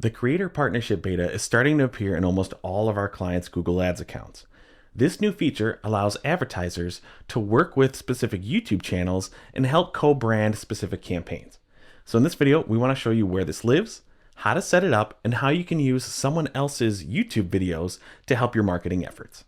The Creator Partnership Beta is starting to appear in almost all of our clients' Google Ads accounts. This new feature allows advertisers to work with specific YouTube channels and help co-brand specific campaigns. So in this video, we want to show you where this lives, how to set it up, and how you can use someone else's YouTube videos to help your marketing efforts.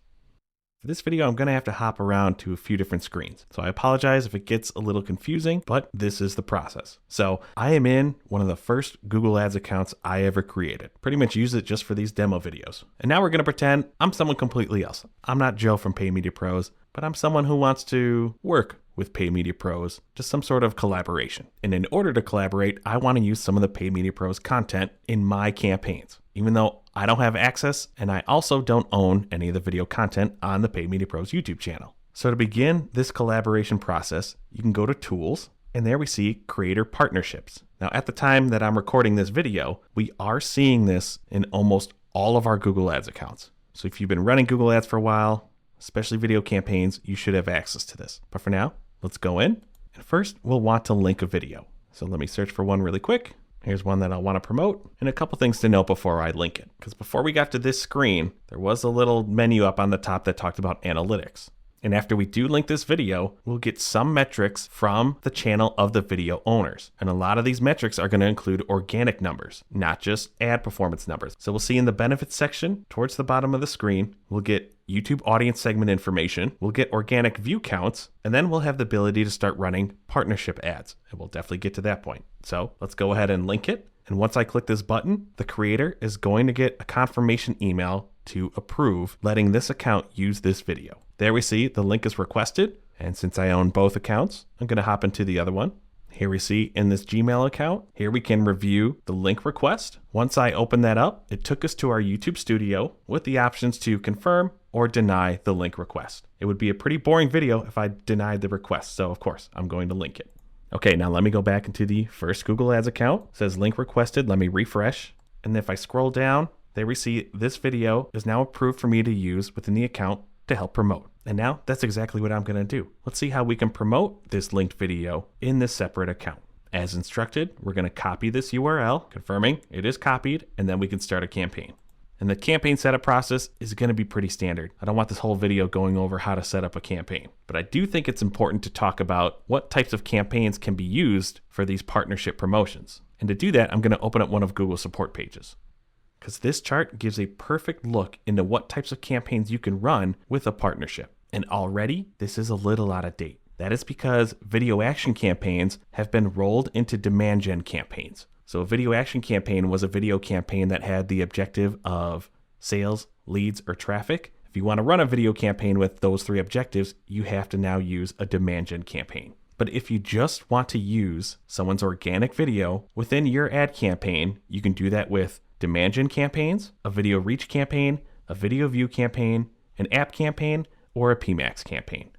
For this video, I'm going to have to hop around to a few different screens. So I apologize if it gets a little confusing, but this is the process. So I am in one of the first Google Ads accounts I ever created. Pretty much use it just for these demo videos. And now we're going to pretend I'm someone completely else. I'm not Joe from Paid Media Pros, but I'm someone who wants to work with Paid Media Pros, just some sort of collaboration. And in order to collaborate, I want to use some of the Paid Media Pros content in my campaigns, even though I don't have access and I also don't own any of the video content on the Paid Media Pros YouTube channel. So to begin this collaboration process, you can go to Tools, and there we see Creator Partnerships. Now at the time that I'm recording this video, we are seeing this in almost all of our Google Ads accounts. So if you've been running Google Ads for a while, especially video campaigns, you should have access to this. But for now, let's go in. And first, we'll want to link a video. So let me search for one really quick. Here's one that I'll want to promote, and a couple things to note before I link it. Because before we got to this screen, there was a little menu up on the top that talked about analytics. And after we do link this video, we'll get some metrics from the channel of the video owners. And a lot of these metrics are going to include organic numbers, not just ad performance numbers. So we'll see in the benefits section towards the bottom of the screen, we'll get YouTube audience segment information, we'll get organic view counts, and then we'll have the ability to start running partnership ads. And we'll definitely get to that point. So let's go ahead and link it. And once I click this button, the creator is going to get a confirmation email to approve letting this account use this video. There we see the link is requested. And since I own both accounts, I'm going to hop into the other one. Here we see in this Gmail account, here we can review the link request. Once I open that up, it took us to our YouTube studio with the options to confirm or deny the link request. It would be a pretty boring video if I denied the request. So of course, I'm going to link it. Okay, now let me go back into the first Google Ads account. It says link requested. Let me refresh. And if I scroll down, there we see this video is now approved for me to use within the account to help promote. And now that's exactly what I'm going to do. Let's see how we can promote this linked video in this separate account. As instructed, we're going to copy this URL, confirming it is copied, and then we can start a campaign. And the campaign setup process is going to be pretty standard. I don't want this whole video going over how to set up a campaign, but I do think it's important to talk about what types of campaigns can be used for these partnership promotions. And to do that, I'm going to open up one of Google's support pages, because this chart gives a perfect look into what types of campaigns you can run with a partnership. And already, this is a little out of date. That is because video action campaigns have been rolled into demand gen campaigns. So a video action campaign was a video campaign that had the objective of sales, leads, or traffic. If you want to run a video campaign with those three objectives, you have to now use a demand gen campaign. But if you just want to use someone's organic video within your ad campaign, you can do that with demand gen campaigns, a video reach campaign, a video view campaign, an app campaign, or a PMAX campaign.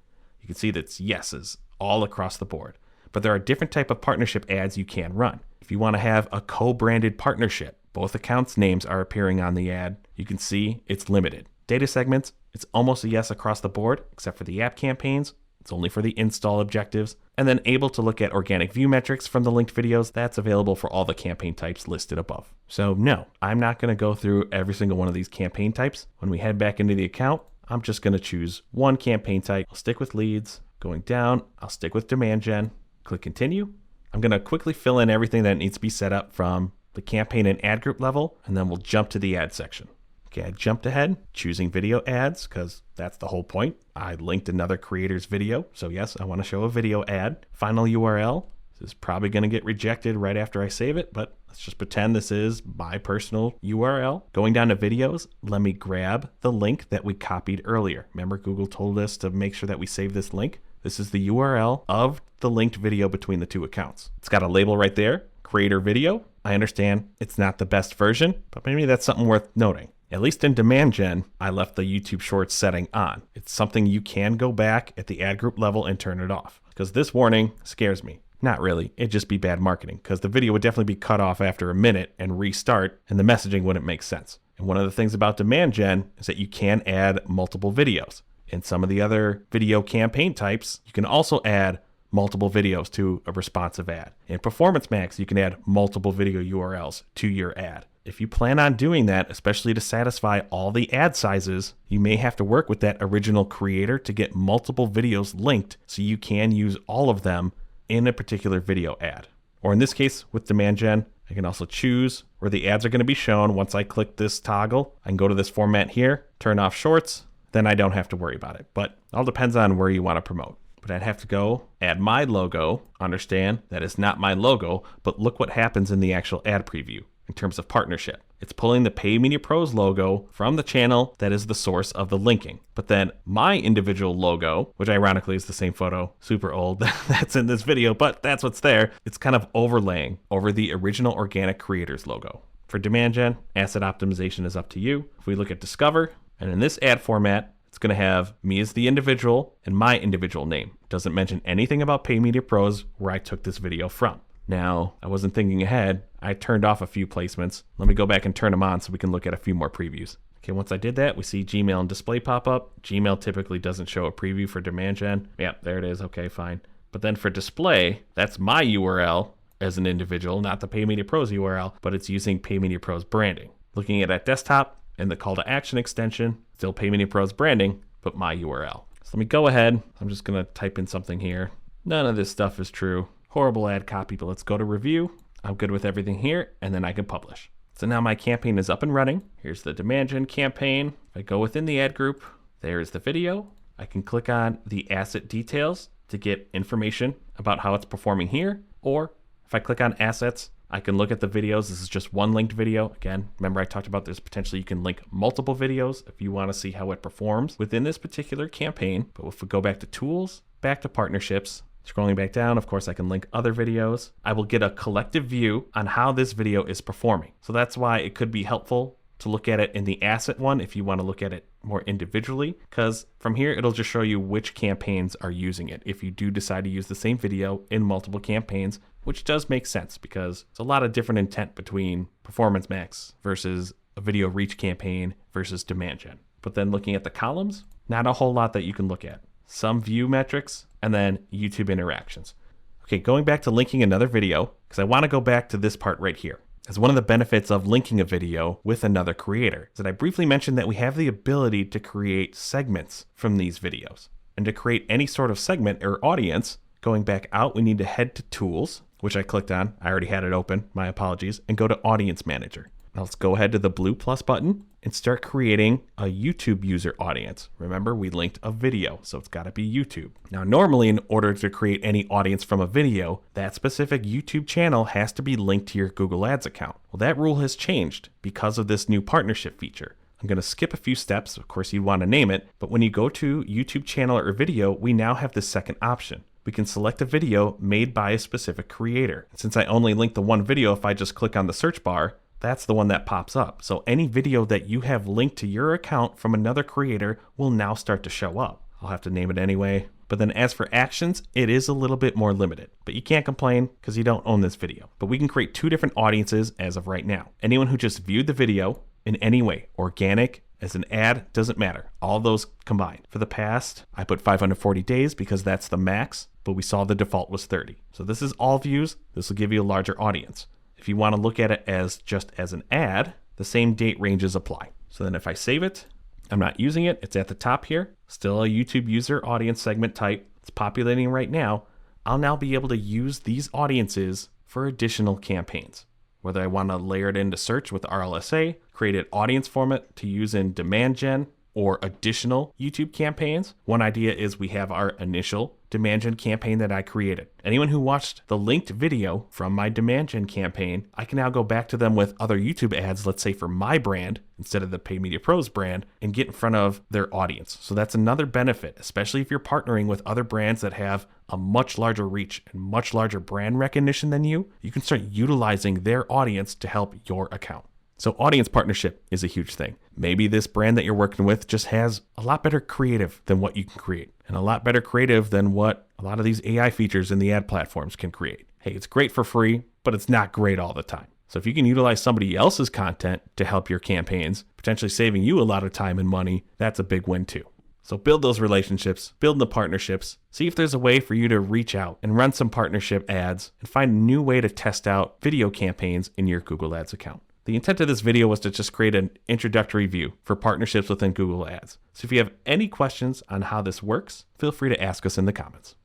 You can see that's yeses all across the board. But there are different type of partnership ads you can run. If you want to have a co-branded partnership, both accounts' names are appearing on the ad. You can see it's limited. Data segments, it's almost a yes across the board, except for the app campaigns. It's only for the install objectives. And then able to look at organic view metrics from the linked videos. That's available for all the campaign types listed above. So no, I'm not going to go through every single one of these campaign types. When we head back into the account, I'm just going to choose one campaign type. I'll stick with leads. Going down, I'll stick with demand gen. Click continue. I'm going to quickly fill in everything that needs to be set up from the campaign and ad group level, and then we'll jump to the ad section. Okay, I jumped ahead, choosing video ads, because that's the whole point. I linked another creator's video, so yes, I want to show a video ad. Final URL. This is probably going to get rejected right after I save it, but let's just pretend this is my personal URL. Going down to videos, let me grab the link that we copied earlier. Remember, Google told us to make sure that we save this link. This is the URL of the linked video between the two accounts. It's got a label right there, creator video. I understand it's not the best version, but maybe that's something worth noting. At least in demand gen, I left the YouTube Shorts setting on. It's something you can go back at the ad group level and turn it off, because this warning scares me. Not really, it'd just be bad marketing, because the video would definitely be cut off after a minute and restart, and the messaging wouldn't make sense. And one of the things about demand gen is that you can add multiple videos. In some of the other video campaign types, you can also add multiple videos to a responsive ad. In Performance Max, you can add multiple video URLs to your ad. If you plan on doing that, especially to satisfy all the ad sizes, you may have to work with that original creator to get multiple videos linked so you can use all of them in a particular video ad. Or in this case, with demand gen, I can also choose where the ads are going to be shown. Once I click this toggle, I can go to this format here, turn off shorts, then I don't have to worry about it. But it all depends on where you want to promote. But I'd have to go add my logo, understand that it's not my logo, but look what happens in the actual ad preview in terms of partnership. It's pulling the Pay Media Pros logo from the channel that is the source of the linking. But then my individual logo, which ironically is the same photo, super old, that's in this video, but that's what's there. It's kind of overlaying over the original organic creators logo. For demand gen, asset optimization is up to you. If we look at Discover, and in this ad format, it's going to have me as the individual and my individual name. It doesn't mention anything about Pay Media Pros where I took this video from. Now, I wasn't thinking ahead. I turned off a few placements. Let me go back and turn them on so we can look at a few more previews. Okay, once I did that, we see Gmail and display pop up. Gmail typically doesn't show a preview for demand gen. Yep, there it is. Okay, fine. But then for display, that's my URL as an individual, not the Pay Media Pros URL, but it's using Pay Media Pros branding. Looking at that desktop and the call to action extension, still Pay Media Pros branding, but my URL. So let me go ahead. I'm just going to type in something here. None of this stuff is true. Horrible ad copy, but let's go to review. I'm good with everything here, and then I can publish. So now my campaign is up and running. Here's the demand gen campaign. If I go within the ad group, there's the video. I can click on the asset details to get information about how it's performing here. Or if I click on assets, I can look at the videos. This is just one linked video. Again, remember I talked about there's potentially you can link multiple videos if you want to see how it performs within this particular campaign. But if we go back to tools, back to partnerships, scrolling back down, of course, I can link other videos. I will get a collective view on how this video is performing. So that's why it could be helpful to look at it in the asset one if you want to look at it more individually, because from here, it'll just show you which campaigns are using it. If you do decide to use the same video in multiple campaigns, which does make sense because it's a lot of different intent between Performance Max versus a video reach campaign versus demand gen. But then looking at the columns, not a whole lot that you can look at. Some view metrics, and then YouTube interactions. Okay, going back to linking another video, because I want to go back to this part right here. As one of the benefits of linking a video with another creator is that I briefly mentioned that we have the ability to create segments from these videos. And to create any sort of segment or audience, going back out, we need to head to Tools, which I clicked on. I already had it open, my apologies, and go to Audience Manager. Now let's go ahead to the blue plus button and start creating a YouTube user audience. Remember, we linked a video, so it's got to be YouTube. Now, normally in order to create any audience from a video, that specific YouTube channel has to be linked to your Google Ads account. Well, that rule has changed because of this new partnership feature. I'm going to skip a few steps. Of course, you'd want to name it, but when you go to YouTube channel or video, we now have this second option. We can select a video made by a specific creator. Since I only linked the one video, if I just click on the search bar, that's the one that pops up. So any video that you have linked to your account from another creator will now start to show up. I'll have to name it anyway. But then as for actions, it is a little bit more limited. But you can't complain because you don't own this video. But we can create two different audiences as of right now. Anyone who just viewed the video in any way, organic, as an ad, doesn't matter. All those combined. For the past, I put 540 days because that's the max, but we saw the default was 30. So this is all views. This will give you a larger audience. If you want to look at it as just as an ad, the same date ranges apply. So then if I save it, I'm not using it. It's at the top here. Still a YouTube user audience segment type. It's populating right now. I'll now be able to use these audiences for additional campaigns. Whether I want to layer it into search with RLSA, create an audience format to use in demand gen, or additional YouTube campaigns. One idea is we have our initial demand gen campaign that I created. Anyone who watched the linked video from my demand gen campaign, I can now go back to them with other YouTube ads, let's say for my brand instead of the Pay Media Pros brand, and get in front of their audience. So that's another benefit, especially if you're partnering with other brands that have a much larger reach and much larger brand recognition than you. You can start utilizing their audience to help your account. So audience partnership is a huge thing. Maybe this brand that you're working with just has a lot better creative than what you can create, and a lot better creative than what a lot of these AI features in the ad platforms can create. Hey, it's great for free, but it's not great all the time. So if you can utilize somebody else's content to help your campaigns, potentially saving you a lot of time and money, that's a big win too. So build those relationships, build the partnerships, see if there's a way for you to reach out and run some partnership ads and find a new way to test out video campaigns in your Google Ads account. The intent of this video was to just create an introductory view for partnerships within Google Ads. So if you have any questions on how this works, feel free to ask us in the comments.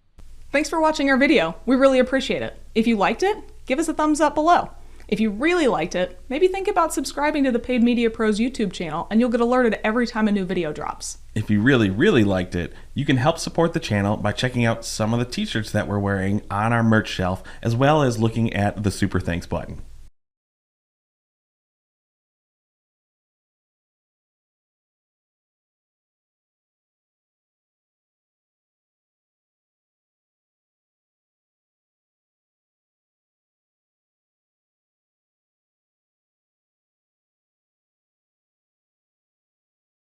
Thanks for watching our video. We really appreciate it. If you liked it, give us a thumbs up below. If you really liked it, maybe think about subscribing to the Paid Media Pros YouTube channel and you'll get alerted every time a new video drops. If you really liked it, you can help support the channel by checking out some of the t-shirts that we're wearing on our merch shelf, as well as looking at the Super Thanks button.